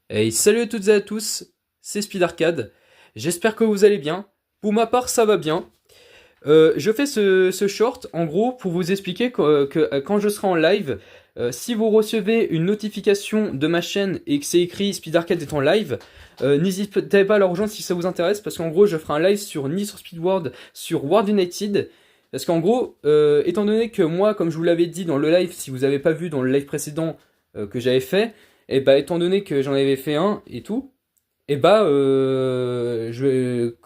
Hey, salut à toutes et à tous, c'est Speed Arcade. J'espère que vous allez bien. Pour ma part, ça va bien. Je fais ce short en gros pour vous expliquer que quand je serai en live, si vous recevez une notification de ma chaîne et que c'est écrit Speed Arcade est en live, n'hésitez pas à la rejoindre si ça vous intéresse parce qu'en gros je ferai un live sur ni sur Speedworld, sur World United. Parce qu'en gros, étant donné que moi, comme je vous l'avais dit dans le live, si vous n'avez pas vu dans le live précédent que j'avais fait, et bah étant donné que j'en avais fait un et tout, et bah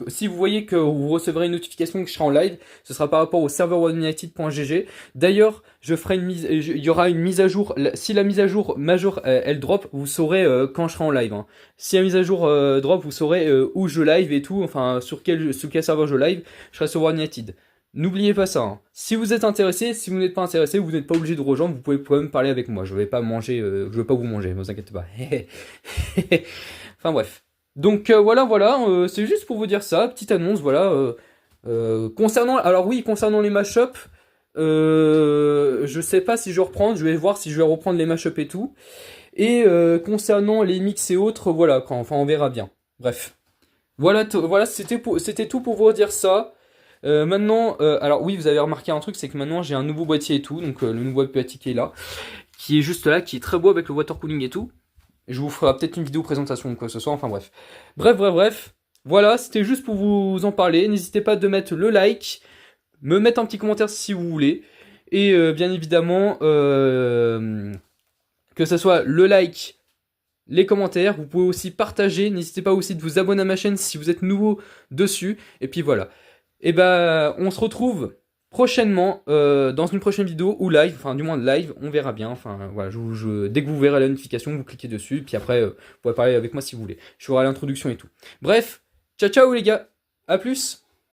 si vous voyez que vous recevrez une notification que je serai en live, ce sera par rapport au serveur worldunited.gg. D'ailleurs, il y aura une mise à jour. Si la mise à jour majeure elle drop, vous saurez quand je serai en live, hein. Si la mise à jour drop, vous saurez où je live et tout, enfin sur quel serveur je live. Je serai sur World United. N'oubliez pas ça, hein. Si vous êtes intéressé, si vous n'êtes pas intéressé, vous n'êtes pas obligé de rejoindre, vous pouvez quand même parler avec moi. Je vais pas manger, je vais pas vous manger, ne vous inquiétez pas. Enfin bref. Donc voilà, c'est juste pour vous dire ça, petite annonce, voilà. Concernant, alors oui, concernant les mashups, je sais pas si je vais reprendre, je vais voir si je vais reprendre les mashups et tout. Et concernant les mix et autres, voilà, enfin on verra bien. Bref. Voilà, c'était tout pour vous dire ça. Maintenant, alors oui, vous avez remarqué un truc, c'est que maintenant j'ai un nouveau boîtier et tout, donc le nouveau boîtier qui est là, qui est juste là, qui est très beau avec le water cooling et tout. Je vous ferai peut-être une vidéo présentation ou quoi que ce soit, enfin bref. Bref. Voilà, c'était juste pour vous en parler. N'hésitez pas de mettre le like, me mettre un petit commentaire si vous voulez. Et bien évidemment, que ce soit le like, les commentaires, vous pouvez aussi partager. N'hésitez pas aussi de vous abonner à ma chaîne si vous êtes nouveau dessus. Et puis voilà. Et ben, on se retrouve prochainement dans une prochaine vidéo ou live, enfin du moins live, on verra bien. Enfin voilà, dès que vous verrez la notification, vous cliquez dessus, puis après vous pourrez parler avec moi si vous voulez. Je ferai l'introduction et tout. Bref, ciao ciao les gars, à plus.